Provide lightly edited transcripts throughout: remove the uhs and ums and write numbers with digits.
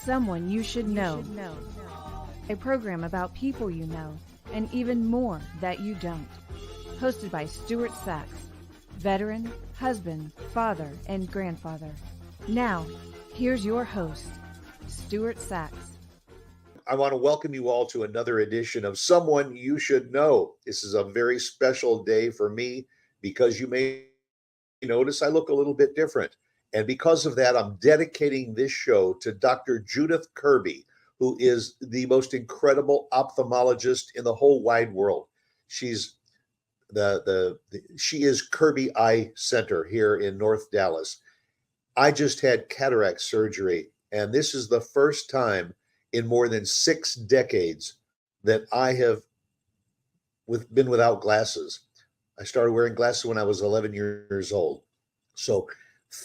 Someone You Should Know, a program about people you know and even more that you don't. Hosted by Stuart Sax, veteran, husband, father, and grandfather. Now, here's your host, Stuart Sax. I want to welcome you all to another edition of Someone You Should Know. This is a very special day for me because you may notice I look a little bit different. And because of that, I'm dedicating this show to Dr. Judith Kirby, who is the most incredible ophthalmologist in the whole wide world. She's she is Kirby Eye Center here in North Dallas. I just had cataract surgery, and this is the first time in more than 6 decades that I have been without glasses. I started wearing glasses when I was 11 years old. So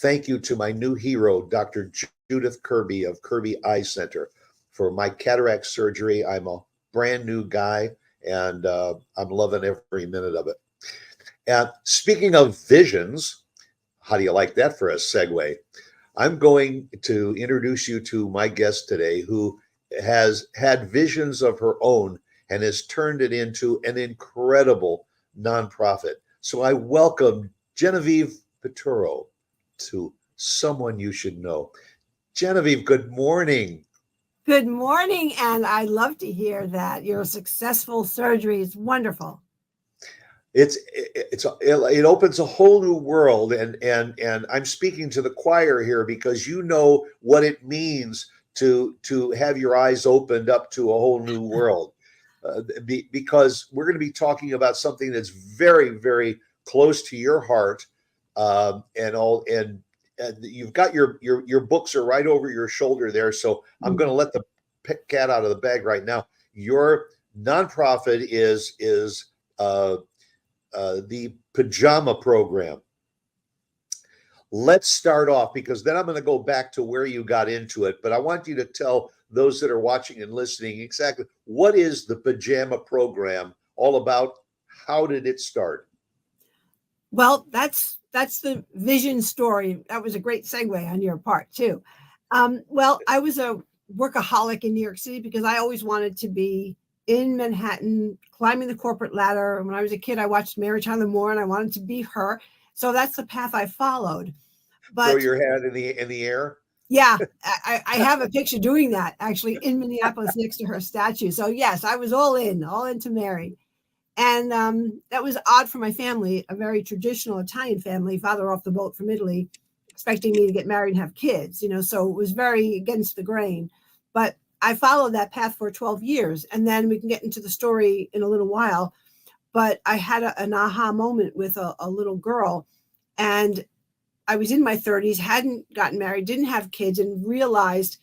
thank you to my new hero, Dr. Judith Kirby of Kirby Eye Center, for my cataract surgery. I'm a brand new guy, and I'm loving every minute of it. And speaking of visions, how do you like that for a segue? I'm going to introduce you to my guest today, who has had visions of her own and has turned it into an incredible nonprofit. So I welcome Genevieve Piturro to Someone You Should Know. Genevieve, good morning. Good morning, and I love to hear that your successful surgery is wonderful. It opens a whole new world, and I'm speaking to the choir here because you know what it means to have your eyes opened up to a whole new world, because we're going to be talking about something that's very, very close to your heart, and you've got your books are right over your shoulder there. So I'm going to let the cat out of the bag right now. Your nonprofit is the Pajama Program. Let's start off, because then I'm going to go back to where you got into it. But I want you to tell those that are watching and listening exactly what is the Pajama Program all about? How did it start? Well, that's the vision story. That was a great segue on your part too. Well, I was a workaholic in New York City because I always wanted to be in Manhattan, climbing the corporate ladder. When I was a kid, I watched Mary Tyler Moore, and I wanted to be her. So that's the path I followed. But throw your head in the air. Yeah, I have a picture doing that actually in Minneapolis next to her statue. So yes, I was all into Mary. And that was odd for my family, a very traditional Italian family, father off the boat from Italy, expecting me to get married and have kids, so it was very against the grain. But I followed that path for 12 years. And then we can get into the story in a little while. But I had an aha moment with a little girl. And I was in my 30s, hadn't gotten married, didn't have kids, and realized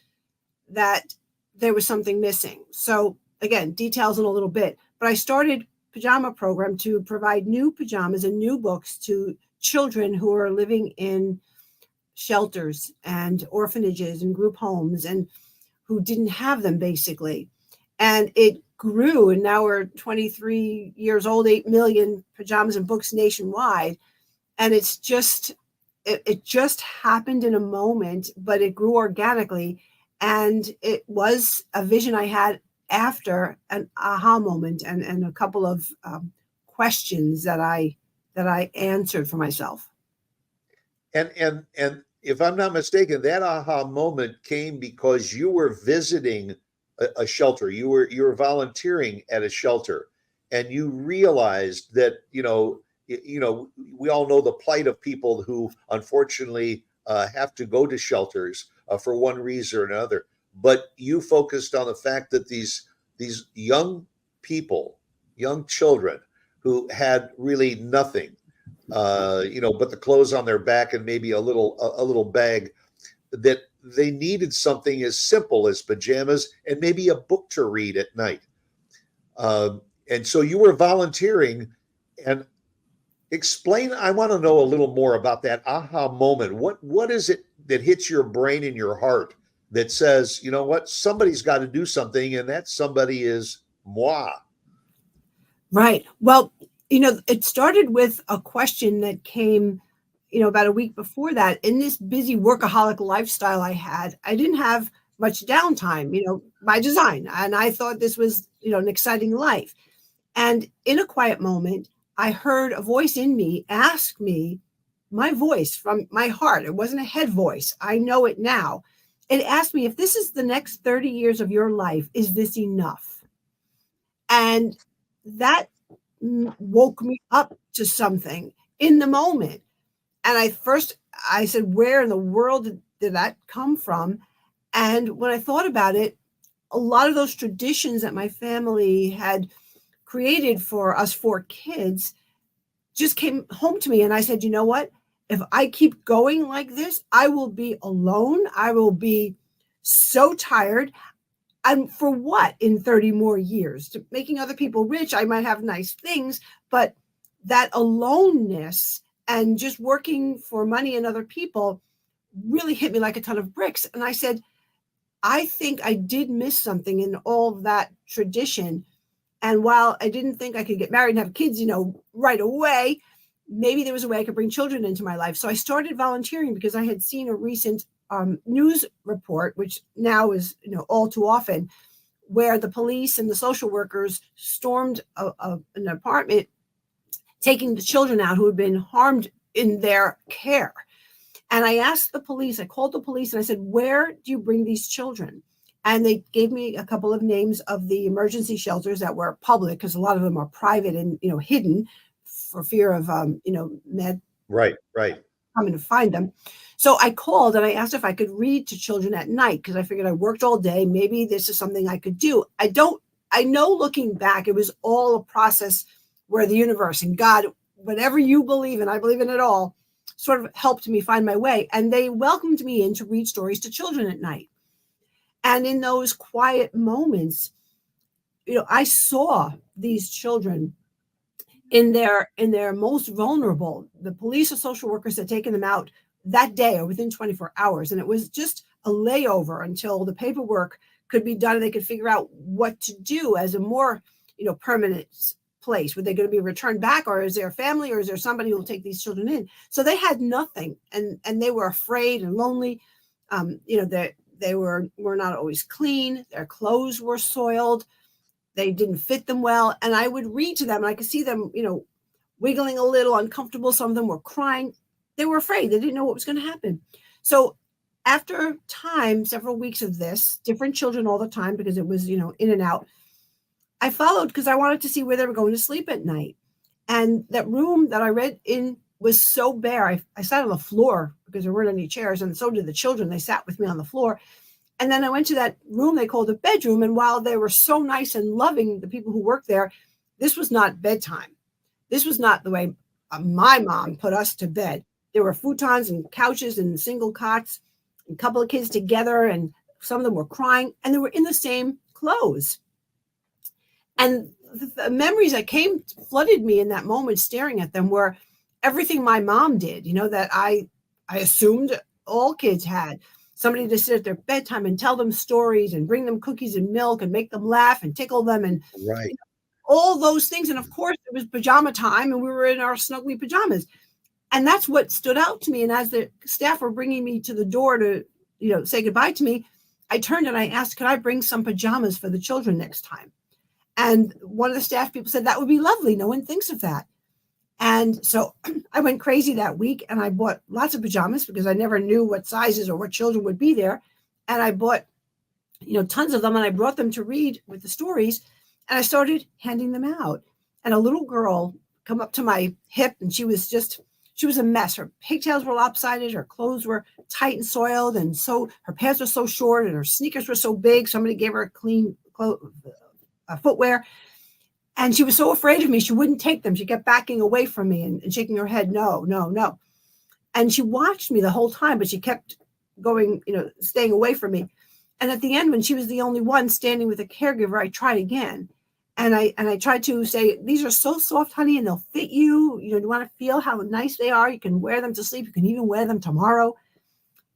that there was something missing. So again, details in a little bit. But I started Pajama Program to provide new pajamas and new books to children who are living in shelters and orphanages and group homes and who didn't have them, basically. And it grew, and now we're 23 years old, 8 million pajamas and books nationwide. And it's just, it just happened in a moment, but it grew organically. And it was a vision I had after an aha moment and a couple of questions that I answered for myself. And if I'm not mistaken, that aha moment came because you were visiting a shelter. You were volunteering at a shelter, and you realized that we all know the plight of people who unfortunately have to go to shelters for one reason or another. But you focused on the fact that these young people, young children who had really nothing, but the clothes on their back and maybe a little bag, that they needed something as simple as pajamas and maybe a book to read at night. And so you were volunteering. And explain, I want to know a little more about that aha moment. What is it that hits your brain and your heart that says, you know what, somebody's got to do something, and that somebody is moi? Right. Well, it started with a question that came, about a week before that. In this busy workaholic lifestyle I had, I didn't have much downtime, by design. And I thought this was, an exciting life. And in a quiet moment, I heard a voice in me ask me, my voice from my heart. It wasn't a head voice. I know it now. It asked me, if this is the next 30 years of your life, is this enough? And that woke me up to something in the moment. And I said, where in the world did that come from? And when I thought about it, a lot of those traditions that my family had created for us 4 kids just came home to me. And I said, you know what? If I keep going like this, I will be alone. I will be so tired. And for what in 30 more years? To making other people rich, I might have nice things, but that aloneness and just working for money and other people really hit me like a ton of bricks. And I said, I think I did miss something in all that tradition. And while I didn't think I could get married and have kids, right away, maybe there was a way I could bring children into my life. So I started volunteering because I had seen a recent news report, which now is, all too often, where the police and the social workers stormed an apartment, taking the children out who had been harmed in their care. And I asked the police, I called the police and I said, where do you bring these children? And they gave me a couple of names of the emergency shelters that were public, because a lot of them are private and, hidden for fear of, med. Right. Coming to find them. So I called and I asked if I could read to children at night, because I figured I worked all day. Maybe this is something I could do. I know looking back, it was all a process where the universe and God, whatever you believe in, I believe in it all, sort of helped me find my way. And they welcomed me in to read stories to children at night. And in those quiet moments, I saw these children in their most vulnerable. The police or social workers had taken them out that day or within 24 hours. And it was just a layover until the paperwork could be done and they could figure out what to do as a more, permanent place. Were they going to be returned back, or is there a family, or is there somebody who will take these children in? So they had nothing, and they were afraid and lonely. They were not always clean. Their clothes were soiled. They didn't fit them well. And I would read to them and I could see them, wiggling a little uncomfortable. Some of them were crying. They were afraid. They didn't know what was going to happen. So after time, several weeks of this, different children all the time, because it was, in and out, I followed because I wanted to see where they were going to sleep at night. And that room that I read in was so bare. I sat on the floor because there weren't any chairs, and so did the children. They sat with me on the floor. And then I went to that room they called a bedroom. And while they were so nice and loving, the people who worked there, this was not bedtime. This was not the way my mom put us to bed. There were futons and couches and single cots, and a couple of kids together, and some of them were crying, and they were in the same clothes. And the memories that flooded me in that moment staring at them were everything my mom did, that I assumed all kids had. Somebody to sit at their bedtime and tell them stories and bring them cookies and milk and make them laugh and tickle them and Right. All those things. And of course, it was pajama time and we were in our snuggly pajamas. And that's what stood out to me. And as the staff were bringing me to the door to, say goodbye to me, I turned and I asked, could I bring some pajamas for the children next time? And one of the staff people said, that would be lovely. No one thinks of that. And so I went crazy that week and I bought lots of pajamas because I never knew what sizes or what children would be there. And I bought, tons of them, and I brought them to read with the stories, and I started handing them out. And a little girl come up to my hip, and she was a mess. Her pigtails were lopsided. Her clothes were tight and soiled. And so her pants were so short and her sneakers were so big. Somebody gave her a clean footwear. And she was so afraid of me, she wouldn't take them. She kept backing away from me and shaking her head, no. And she watched me the whole time, but she kept going, staying away from me. And at the end, when she was the only one standing with a caregiver, I tried again. And I tried to say, these are so soft, honey, and they'll fit you. You want to feel how nice they are. You can wear them to sleep. You can even wear them tomorrow.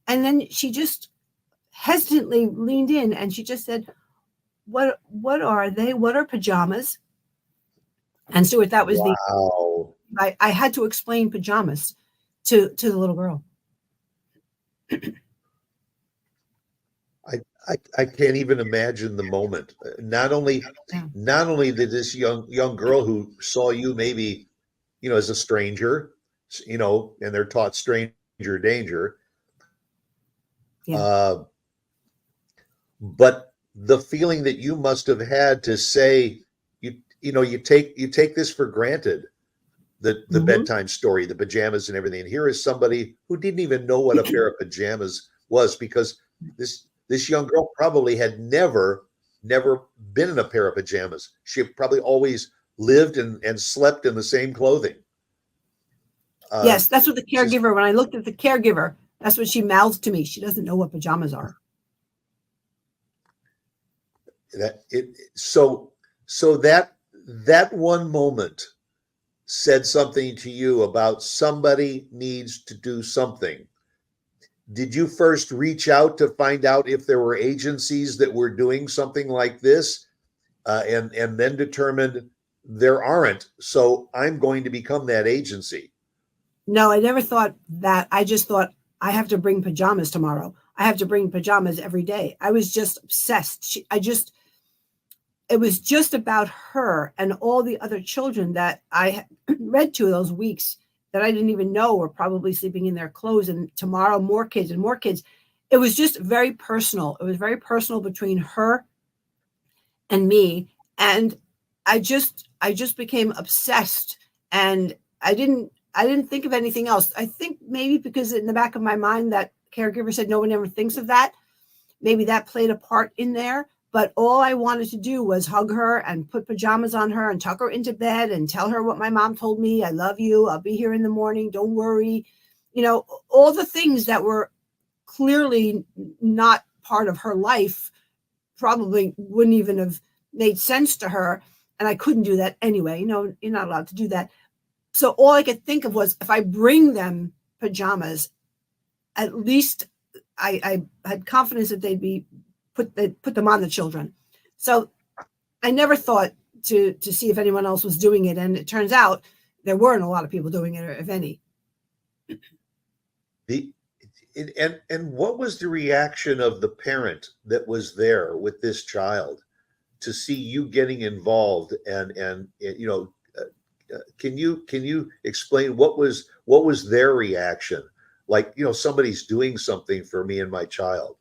And then she just hesitantly leaned in and she just said, what are they? What are pajamas? And Stuart, that was wow. I had to explain pajamas to the little girl. I can't even imagine the moment. Yeah. Not only did this young girl who saw you maybe, as a stranger, and they're taught stranger danger, Yeah. uh, but the feeling that you must have had to say, you take this for granted, the Hmm. bedtime story, the pajamas and everything. And here is somebody who didn't even know what a pair of pajamas was, because this young girl probably had never been in a pair of pajamas. She probably always lived and slept in the same clothing. Yes, that's what the Just caregiver, when I looked at the caregiver, that's what she mouthed to me. She doesn't know what pajamas are. that it so that one moment said something to you about somebody needs to do something. Did you first reach out to find out if there were agencies that were doing something like this, and then determined there aren't, so I'm going to become that agency? No, I never thought that. I just thought I have to bring pajamas tomorrow. I have to bring pajamas every day. I was just obsessed. It was just about her and all the other children that I read to those weeks that I didn't even know were probably sleeping in their clothes. And tomorrow, more kids and more kids. It was just very personal. It was very personal between her and me. And I just became obsessed. And I didn't think of anything else. I think maybe because in the back of my mind, that caregiver said no one ever thinks of that. Maybe that played a part in there. But all I wanted to do was hug her and put pajamas on her and tuck her into bed and tell her what my mom told me. I love you. I'll be here in the morning. Don't worry. All the things that were clearly not part of her life, probably wouldn't even have made sense to her. And I couldn't do that anyway. You're not allowed to do that. So all I could think of was, if I bring them pajamas, at least I had confidence that they'd put them on the children. So I never thought to see if anyone else was doing it. And it turns out there weren't a lot of people doing it, or if any. The and what was the reaction of the parent that was there with this child to see you getting involved? And can you explain what was their reaction? Like, somebody's doing something for me and my child.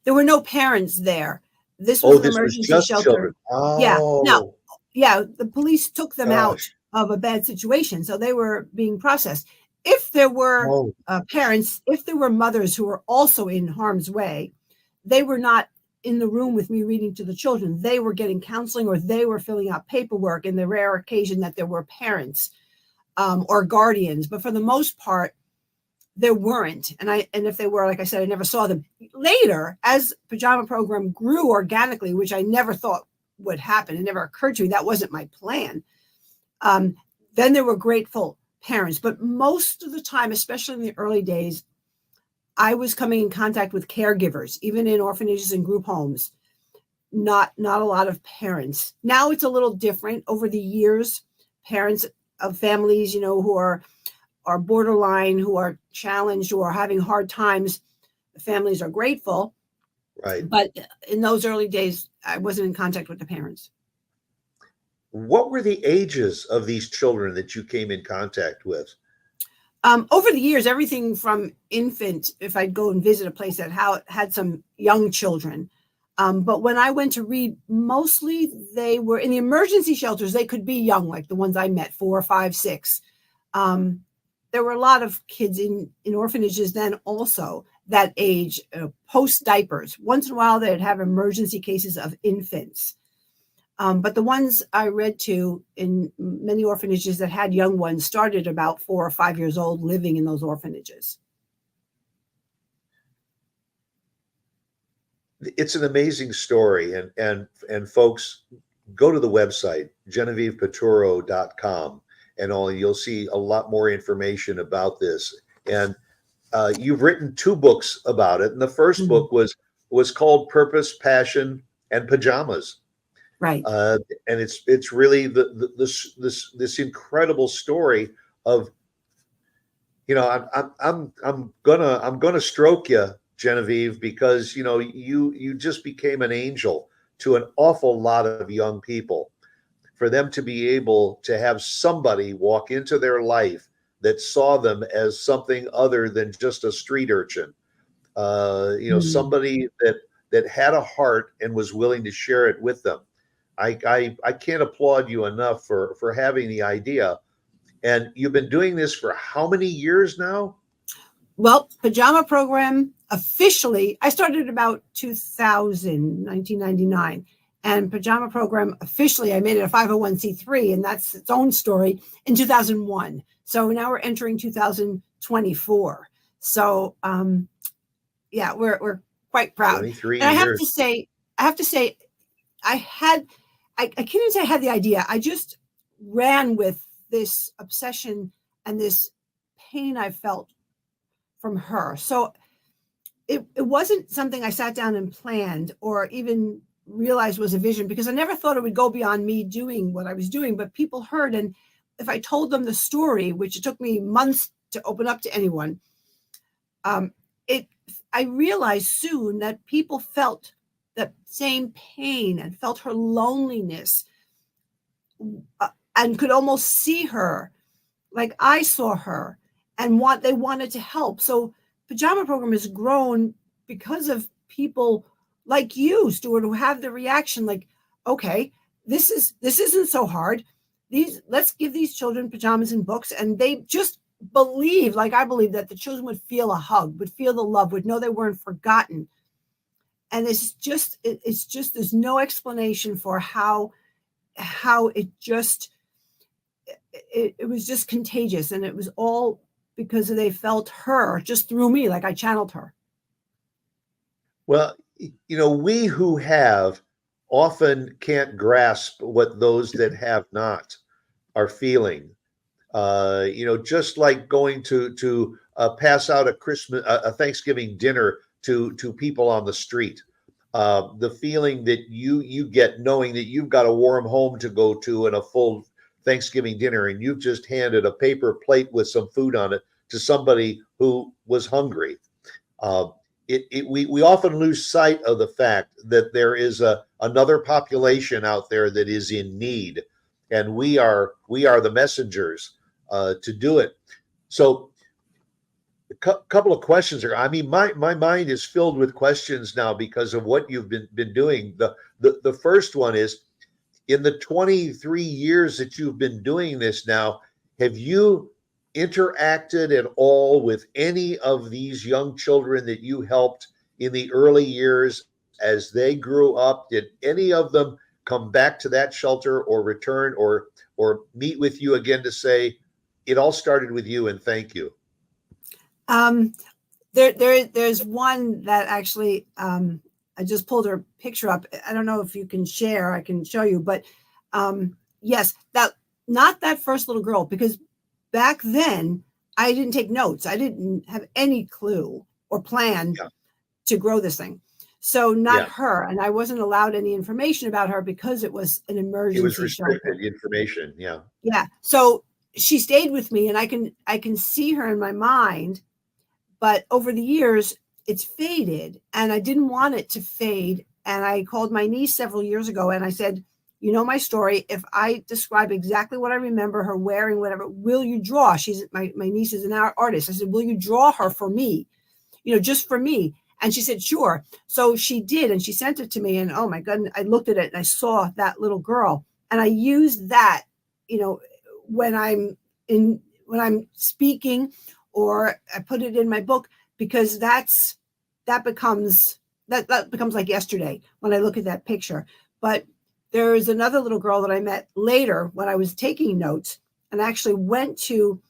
There were no parents there. This was Oh, an this was emergency just shelter. children. Yeah. Now, Oh, yeah, the police took them out gosh. of a bad situation, so they were being processed. If there were Oh, parents, if there were mothers who were also in harm's way, they were not in the room with me reading to the children. They were getting counseling, or they were filling out paperwork, in the rare occasion that there were parents or guardians. But for the most part, there weren't. And if they were, like I said, I never saw them. Later, as Pajama Program grew organically, which I never thought would happen, it never occurred to me, that wasn't my plan. Then there were grateful parents. But most of the time, especially in the early days, I was coming in contact with caregivers, even in orphanages and group homes. Not a lot of parents. Now it's a little different. Over the years, parents of families, who are borderline, who are challenged, who are having hard times, the families are grateful. right. But in those early days, I wasn't in contact with the parents. What were the ages of these children that you came in contact with? Over the years, everything from infant, if I'd go and visit a place that had some young children. But when I went to read, mostly they were in the emergency shelters. They could be young, like the ones I met, 4, 5, 6. There were a lot of kids in orphanages then also, that age, post diapers. Once in a while, they'd have emergency cases of infants. But the ones I read to in many orphanages that had young ones started about 4 or 5 years old, living in those orphanages. It's an amazing story, and folks, go to the website GenevievePiturro.com, and you'll see a lot more information about this. And you've written 2 books about it, and the first Mhm. book was called Purpose, Passion, and Pajamas. Right. And it's really this incredible story of, I'm gonna stroke you Genevieve, because you just became an angel to an awful lot of young people. For them to be able to have somebody walk into their life that saw them as something other than just a street urchin, somebody that had a heart and was willing to share it with them. I can't applaud you enough for having the idea. And you've been doing this for how many years now? Well, Pajama Program officially, I started about 1999. And Pajama Program officially, I made it a 501c3, and that's its own story, in 2001. So now we're entering 2024. So yeah, we're quite proud. 23 and I years. have to say, I can't even say I had the idea. I just ran with this obsession and this pain I felt from her. So it wasn't something I sat down and planned or even realized was a vision, because I never thought it would go beyond me doing what I was doing. But people heard, and if I told them the story, which it took me months to open up to anyone, I realized soon that people felt that same pain and felt her loneliness, and could almost see her like I saw her, and they wanted to help. So Pajama Program has grown because of people like you, Stuart, who have the reaction like, okay, this isn't so hard. Let's give these children pajamas and books. And they just believe, like I believe, that the children would feel a hug, would feel the love, would know they weren't forgotten. And it's just there's no explanation for how it was just contagious. And it was all because they felt her just through me, like I channeled her. Well, we who have often can't grasp what those that have not are feeling. Just like going to pass out a Thanksgiving dinner to people on the street. The feeling that you get knowing that you've got a warm home to go to and a full Thanksgiving dinner, and you've just handed a paper plate with some food on it to somebody who was hungry. We often lose sight of the fact that there is another population out there that is in need, and we are the messengers to do it. So a couple of questions here. I mean, my mind is filled with questions now because of what you've been doing. The first one is, in the 23 years that you've been doing this now, have you interacted at all with any of these young children that you helped in the early years as they grew up? Did any of them come back to that shelter or return or meet with you again to say, it all started with you and thank you? There's one that actually, I just pulled her picture up. I don't know if you can share, I can show you, but yes, not that first little girl, because back then I didn't take notes. I didn't have any clue or plan to grow this thing. So not her. And I wasn't allowed any information about her because it was an emergency. It was restricted shelter. Information. Yeah. Yeah. So she stayed with me, and I can see her in my mind, but over the years it's faded, and I didn't want it to fade. And I called my niece several years ago and I said, you know my story. If I describe exactly what I remember her wearing, whatever, will you draw? She's my niece is an artist. I said, will you draw her for me? Just for me. And she said, sure. So she did, and she sent it to me. And oh my goodness, I looked at it and I saw that little girl. And I used that, when I'm speaking, or I put it in my book, because that becomes like yesterday when I look at that picture. But there is another little girl that I met later when I was taking notes, and actually went to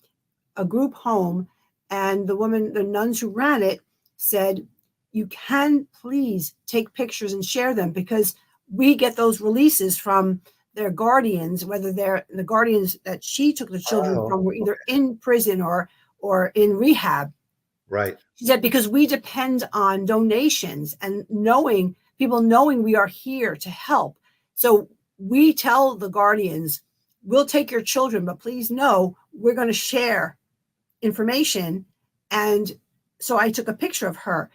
a group home, and the nuns who ran it said, you can please take pictures and share them, because we get those releases from their guardians, whether they're the guardians that she took the children from were either in prison or in rehab. Right. She said, because we depend on donations and people knowing we are here to help. So we tell the guardians, we'll take your children, but please know we're going to share information. And so I took a picture of her.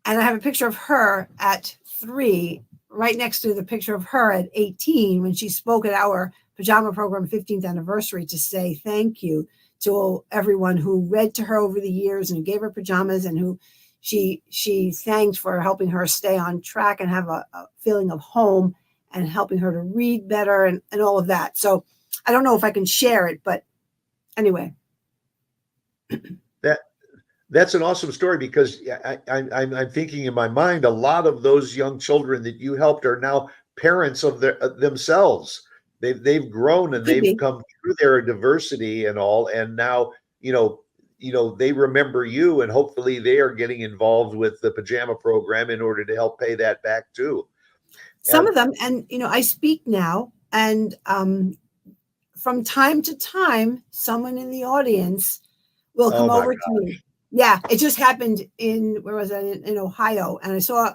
And I have a picture of her at 3, right next to the picture of her at 18 when she spoke at our Pajama Program 15th anniversary to say thank you to everyone who read to her over the years and gave her pajamas, and who she thanked for helping her stay on track and have a feeling of home, and helping her to read better, and all of that. So I don't know if I can share it, but anyway. That's an awesome story, because I'm thinking in my mind, a lot of those young children that you helped are now parents of themselves. They've grown and they've come through their diversity and all, and now they remember you, and hopefully they are getting involved with the Pajama Program in order to help pay that back too. Some of them, and I speak now, and from time to time, someone in the audience will come over to me. Yeah, it just happened in Ohio, and I saw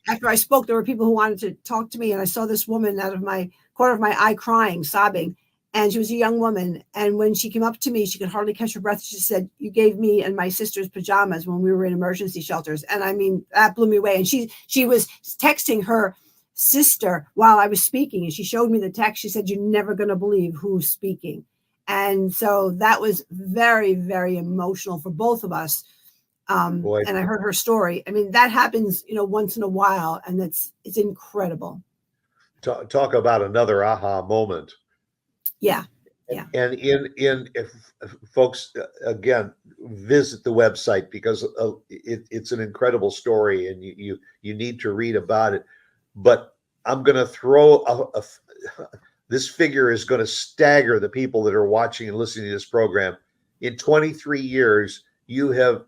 after I spoke, there were people who wanted to talk to me, and I saw this woman out of my corner of my eye crying, sobbing, and she was a young woman. And when she came up to me, she could hardly catch her breath. She said, "You gave me and my sister's pajamas when we were in emergency shelters," and I mean that blew me away. And she was texting her sister while I was speaking, and she showed me the text. She said, "You're never going to believe who's speaking." And so that was very, very emotional for both of us. And I heard her story. I mean, that happens, once in a while, and it's incredible. Talk about another aha moment. Yeah. And if folks, again, visit the website, because it's an incredible story, and you need to read about it. But I'm going to throw this figure is going to stagger the people that are watching and listening to this program. In 23 years, you have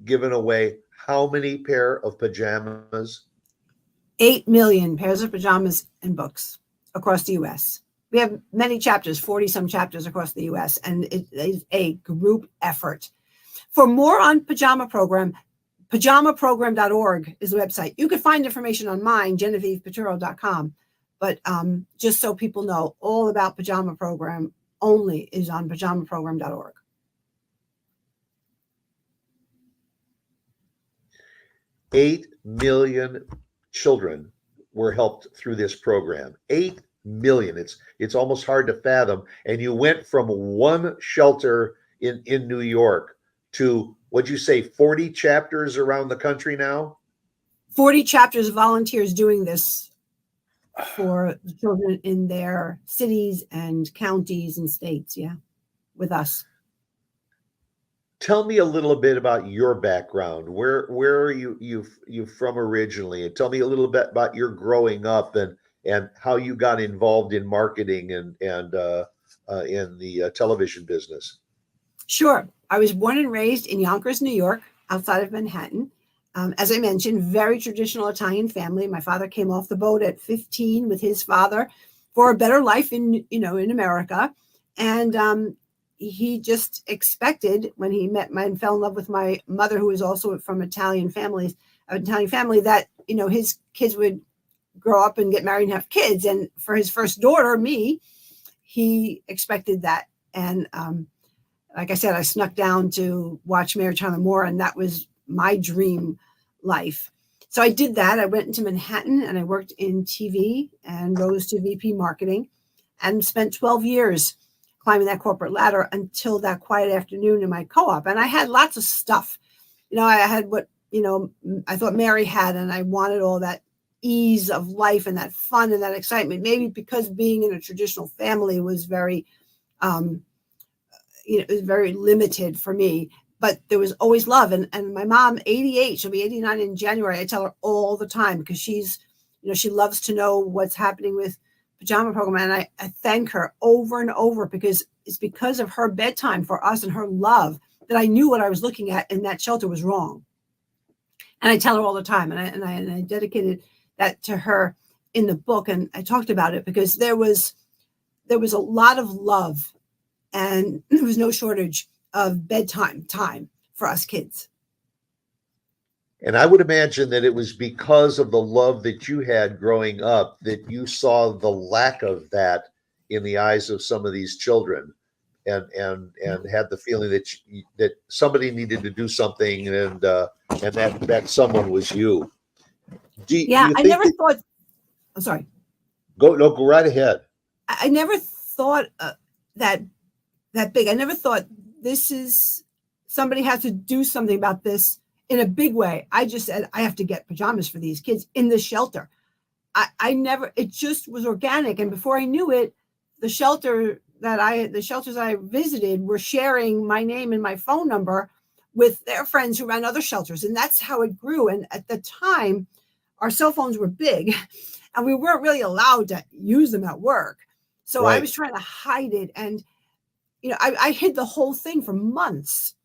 given away how many pair of pajamas? 8 million pairs of pajamas and books across the U.S. We have many chapters, 40 some chapters across the U.S., and it is a group effort. For more on Pajama Program, pajamaprogram.org is the website. You can find information on mine, GenevievePiturro.com. But just so people know, all about Pajama Program only is on pajamaprogram.org. 8 million children were helped through this program. 8 million. It's almost hard to fathom. And you went from one shelter in New York to, what'd you say, 40 chapters around the country now? 40 chapters of volunteers doing this for the children in their cities and counties and states. Yeah, with us. Tell me a little bit about your background. Where are you from originally? And tell me a little bit about your growing up and how you got involved in marketing and in the television business. Sure. I was born and raised in Yonkers, New York, outside of Manhattan. As I mentioned, very traditional Italian family. My father came off the boat at 15 with his father for a better life in America. And he just expected, when he met and fell in love with my mother, who was also from Italian family, that, his kids would grow up and get married and have kids. And for his first daughter, me, he expected that. And like I said, I snuck down to watch Mary Tyler Moore, and that was my dream life. So I did that. I went into Manhattan and I worked in TV and rose to VP marketing and spent 12 years climbing that corporate ladder until that quiet afternoon in my co-op. And I had lots of stuff. I had what, I thought Mary had, and I wanted all that ease of life and that fun and that excitement, maybe because being in a traditional family was very, it was very limited for me. But there was always love. And my mom, 88, she'll be 89 in January. I tell her all the time, because she's, she loves to know what's happening with Pajama Program. And I thank her over and over, because it's because of her bedtime for us and her love that I knew what I was looking at in that shelter was wrong. And I tell her all the time. And I dedicated that to her in the book. And I talked about it because there was a lot of love, and there was no shortage of bedtime time for us kids. And I would imagine that it was because of the love that you had growing up that you saw the lack of that in the eyes of some of these children, and had the feeling that somebody needed to do something, and and that someone was you. Do Yeah, you I think never thought. I'm sorry. go right ahead. I never thought that big. I never thought this is somebody has to do something about this in a big way. I just said I have to get pajamas for these kids in this shelter. I never. It just was organic, and before I knew it, the shelters I visited were sharing my name and my phone number with their friends who ran other shelters, and that's how it grew. And at the time, our cell phones were big, and we weren't really allowed to use them at work. So I Right. was trying to hide it, and I hid the whole thing for months,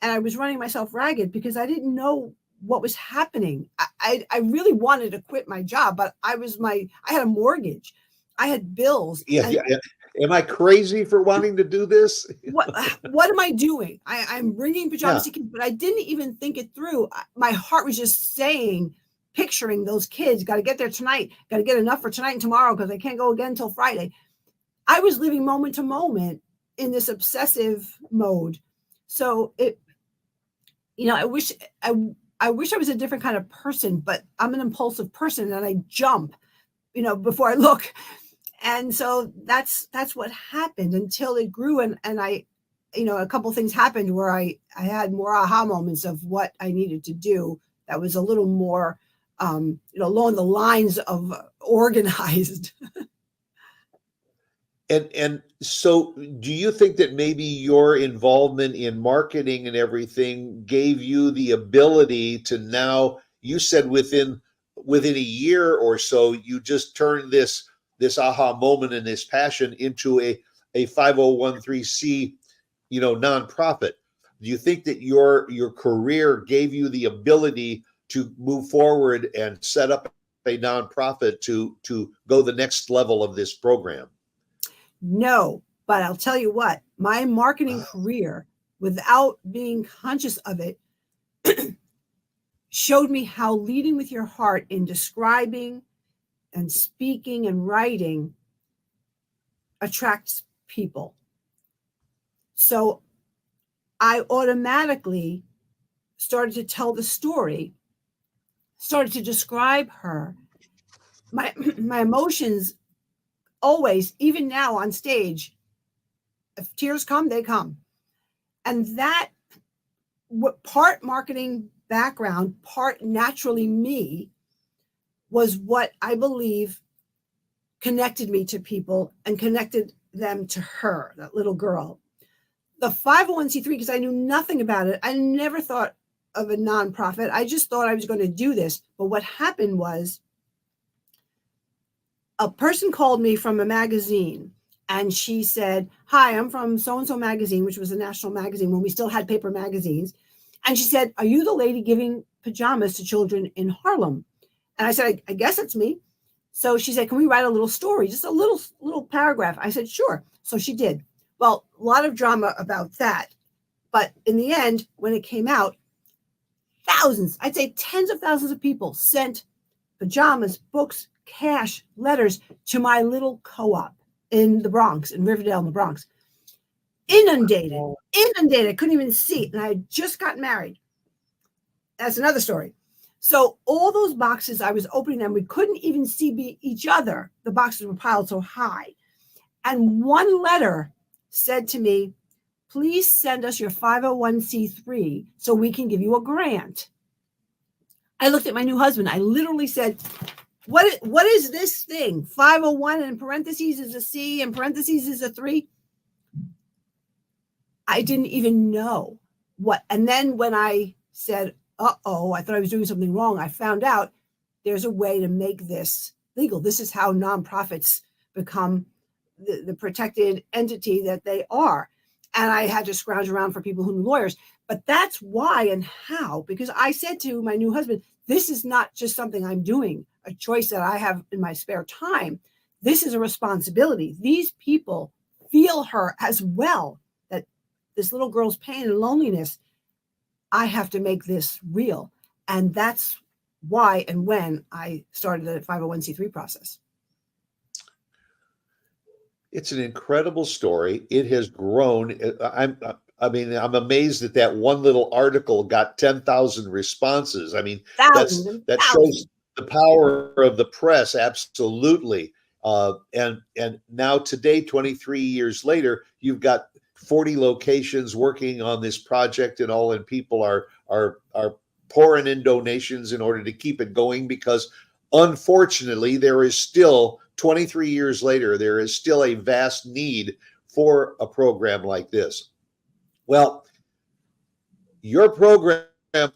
and I was running myself ragged because I didn't know what was happening. I really wanted to quit my job, but I had a mortgage, I had bills, Yeah, and yeah. Am I crazy for wanting to do this? what am I doing? I'm bringing pajamas Yeah. to kids, but I didn't even think it through. My heart was just picturing those kids. Got to get there tonight. Got to get enough for tonight and tomorrow because I can't go again until Friday. I was living moment to moment in this obsessive mode. So I wish I was a different kind of person, but I'm an impulsive person and I jump, before I look. And so that's what happened until it grew. And I, a couple of things happened where I had more aha moments of what I needed to do that was a little more, along the lines of organized. And so do you think that maybe your involvement in marketing and everything gave you the ability to now, you said within a year or so, you just turned this aha moment and this passion into a 501c nonprofit. Do you think that your career gave you the ability to move forward and set up a nonprofit to go the next level of this program? No, but I'll tell you what, my marketing career, without being conscious of it, showed me how leading with your heart in describing and speaking and writing attracts people. So I automatically started to tell the story, started to describe her. My emotions always, even now on stage, if tears come, they come. And that part marketing background, part naturally me, was what I believe connected me to people and connected them to her, that little girl. The 501c3, because I knew nothing about it, I never thought of a nonprofit. I just thought I was going to do this. But what happened was a person called me from a magazine and she said, "Hi, I'm from so-and-so magazine," which was a national magazine when we still had paper magazines. And she said, "Are you the lady giving pajamas to children in Harlem?" And I said, I guess it's me. So she said, "Can we write a little story, just a little paragraph?" I said, "Sure." So she did. Well, a lot of drama about that. But in the end, when it came out, thousands, I'd say tens of thousands of people sent pajamas, books, cash, letters to my little co-op in the Bronx, in Riverdale, in the Bronx. Inundated. I couldn't even see it. And I had just gotten married. That's another story. So all those boxes, I was opening them. We couldn't even see each other. The boxes were piled so high. And one letter said to me, "Please send us your 501c3 so we can give you a grant." I looked at my new husband. I literally said, what is this thing? 501 in parentheses is a C, in parentheses is a 3. I didn't even know what. And then when I said, uh-oh, I thought I was doing something wrong, I found out there's a way to make this legal. This is how nonprofits become the protected entity that they are. And I had to scrounge around for people who knew lawyers. But that's why and how, because I said to my new husband, this is not just something I'm doing, a choice that I have in my spare time. This is a responsibility. These people feel her as well, that this little girl's pain and loneliness, I have to make this real. And that's why and when I started the 501c3 process. It's an incredible story. It has grown. I mean, I'm amazed that that one little article got 10,000 responses. I mean, Thousands and that shows thousands. the power of the press. Absolutely. And now today, 23 years later, you've got 40 locations working on this project and all, and people are pouring in donations in order to keep it going, because unfortunately there is still, 23 years later, there is still a vast need for a program like this. Well, your program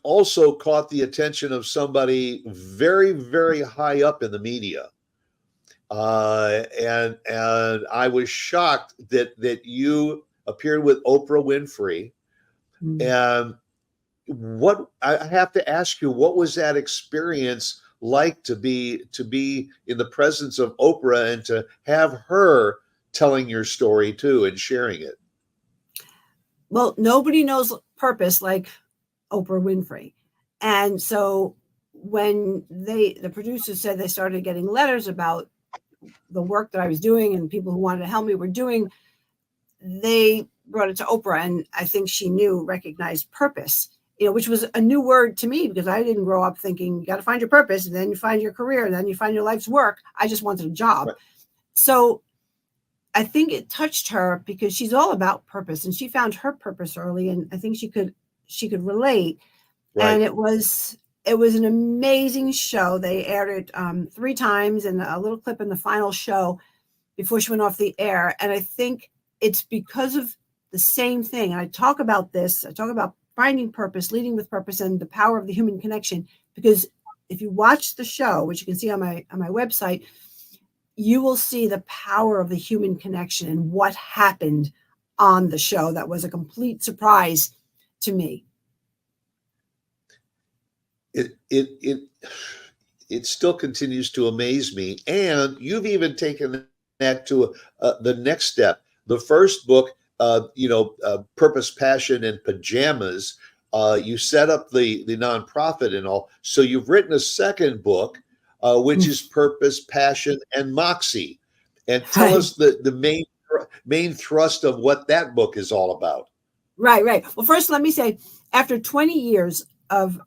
also caught the attention of somebody very, very high up in the media. And I was shocked that you appeared with Oprah Winfrey. And what I have to ask you, what was that experience like to be in the presence of Oprah and to have her telling your story too and sharing it? Well, nobody knows purpose like Oprah Winfrey. And so when the producers said they started getting letters about the work that I was doing and people who wanted to help me were doing, they brought it to Oprah. And I think she recognized purpose, which was a new word to me, because I didn't grow up thinking you got to find your purpose and then you find your career and then you find your life's work. I just wanted a job. Right. So I think it touched her because she's all about purpose, and she found her purpose early. And I think she could relate. Right. And it was an amazing show. They aired it 3 times, and a little clip in the final show before she went off the air. And I think it's because of the same thing. And I talk about this. I talk about finding purpose, leading with purpose, and the power of the human connection. Because if you watch the show, which you can see on my website, you will see the power of the human connection and what happened on the show. That was a complete surprise to me. It still continues to amaze me. And you've even taken that to the next step. The first book, Purpose, Passion, and Pajamas, you set up the nonprofit and all. So you've written a second book, which is Purpose, Passion, and Moxie. And tell us the main thrust of what that book is all about. Right. Well, first, let me say, after 20 years of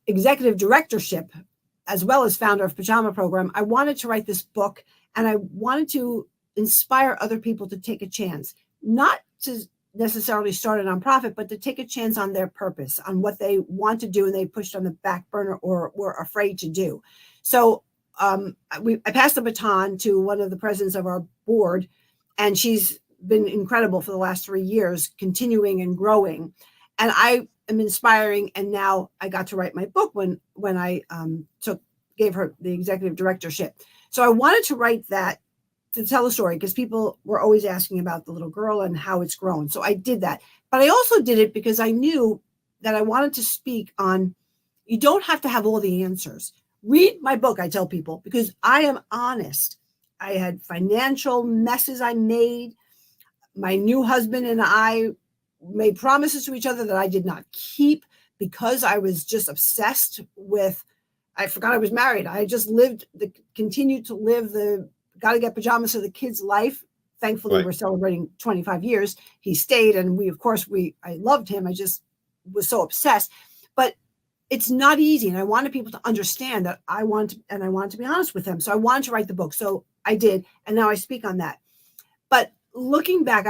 executive directorship, as well as founder of Pajama Program, I wanted to write this book, and I wanted to inspire other people to take a chance, not to necessarily start a nonprofit, but to take a chance on their purpose, on what they want to do and they pushed on the back burner or were afraid to do. So I passed the baton to one of the presidents of our board, and she's been incredible for the last 3 years, continuing and growing. And I am inspiring. And now I got to write my book when I gave her the executive directorship. So I wanted to write that to tell a story, because people were always asking about the little girl and how it's grown. So I did that. But I also did it because I knew that I wanted to speak on, you don't have to have all the answers. Read my book, I tell people, because I am honest. I had financial messes I made. My new husband and I made promises to each other that I did not keep because I was just obsessed with, I forgot I was married. I just continued to live the got to get pajamas for the kids' life. Thankfully, right. We're celebrating 25 years. He stayed, and I loved him. I just was so obsessed. But it's not easy, and I wanted people to understand that I wanted to be honest with them. So I wanted to write the book. So I did, and now I speak on that. But looking back,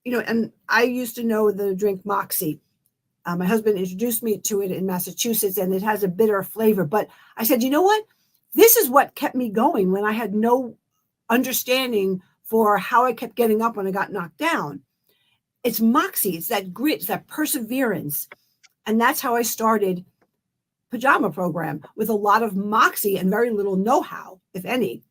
and I used to know the drink Moxie. My husband introduced me to it in Massachusetts, and it has a bitter flavor. But I said, you know what? This is what kept me going when I had no understanding for how I kept getting up when I got knocked down. It's Moxie. It's that grit, it's that perseverance. And that's how I started Pajama Program, with a lot of Moxie and very little know-how, if any.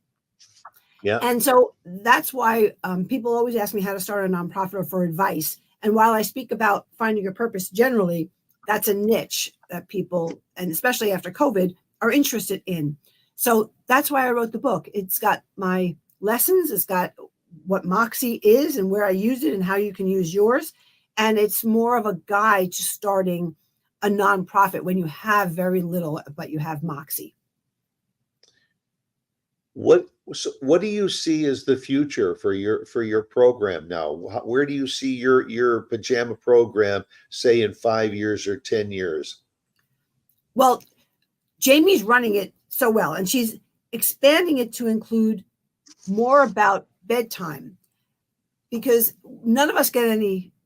Yeah. And so that's why people always ask me how to start a nonprofit or for advice. And while I speak about finding your purpose generally, that's a niche that people, and especially after COVID, are interested in. So that's why I wrote the book. It's got my lessons. It's got what Moxie is and where I used it and how you can use yours. And it's more of a guide to starting a nonprofit when you have very little, but you have Moxie. What do you see as the future for your program now? Where do you see your pajama program, say in 5 years or 10 years? Well, Jamie's running it so well, and she's expanding it to include more about bedtime, because none of us get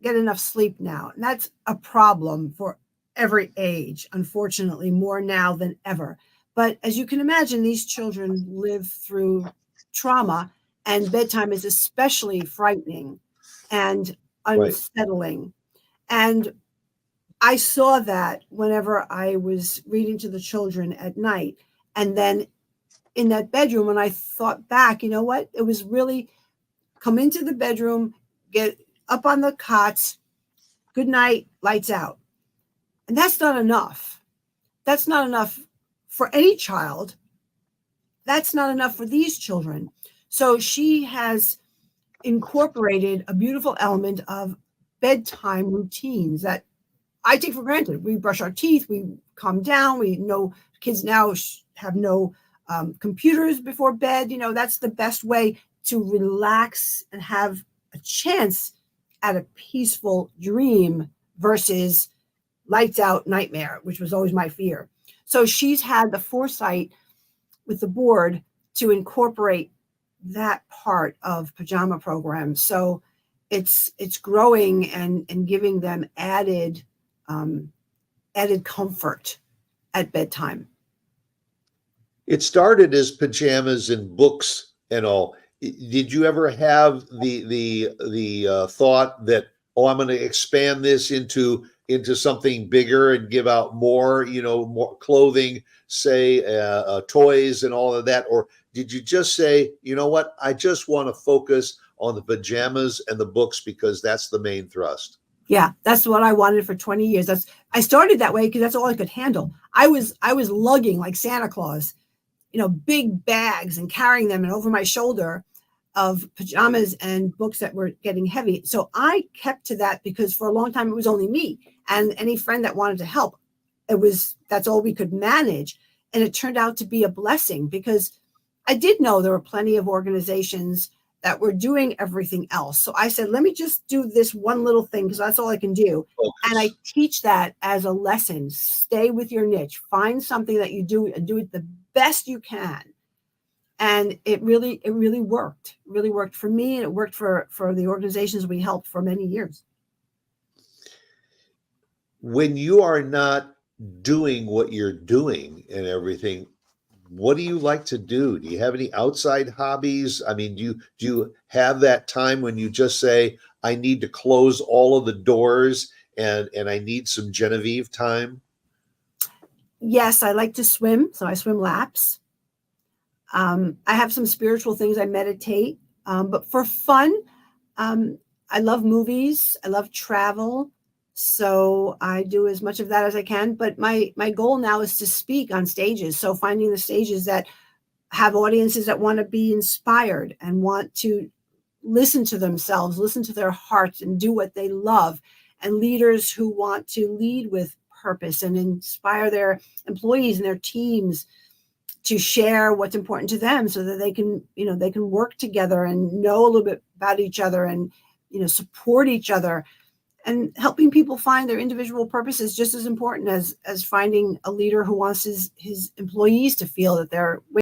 enough sleep now, and that's a problem for every age, unfortunately, more now than ever. But as you can imagine, these children live through trauma, and bedtime is especially frightening and Right. unsettling. And I saw that whenever I was reading to the children at night. And then in that bedroom, when I thought back, you know what? It was really come into the bedroom, get up on the cots, good night, lights out. And that's not enough. That's not enough for any child. That's not enough for these children. So she has incorporated a beautiful element of bedtime routines that I take for granted. We brush our teeth, we calm down, we know kids now have no computers before bed. You know, that's the best way to relax and have a chance at a peaceful dream versus lights out nightmare, which was always my fear. So she's had the foresight with the board to incorporate that part of Pajama Program. So it's growing and giving them added comfort at bedtime. It started as pajamas and books and all. Did you ever have the thought that, oh, I'm going to expand this into something bigger and give out more, more clothing, say, toys and all of that? Or did you just say, you know what, I just want to focus on the pajamas and the books because that's the main thrust? Yeah, that's what I wanted for 20 years. I started that way because that's all I could handle. I was lugging like Santa Claus, big bags and carrying them and over my shoulder of pajamas and books that were getting heavy. So I kept to that because for a long time it was only me and any friend that wanted to help. That's all we could manage. And it turned out to be a blessing because I did know there were plenty of organizations that were doing everything else. So I said, let me just do this one little thing because that's all I can do. Focus. And I teach that as a lesson. Stay with your niche. Find something that you do and do it the best you can. And it really worked. It really worked for me, and it worked for the organizations we helped for many years. When you are not doing what you're doing and everything, what do you like to do? Do you have any outside hobbies? I mean, do you have that time when you just say, I need to close all of the doors and I need some Genevieve time? Yes, I like to swim. So I swim laps. I have some spiritual things. I meditate. But for fun, I love movies. I love travel. So I do as much of that as I can. But my goal now is to speak on stages. So finding the stages that have audiences that want to be inspired and want to listen to themselves, listen to their hearts and do what they love. And leaders who want to lead with purpose and inspire their employees and their teams to share what's important to them so that they can work together and know a little bit about each other and, support each other. And helping people find their individual purpose is just as important as finding a leader who wants his employees to feel that they're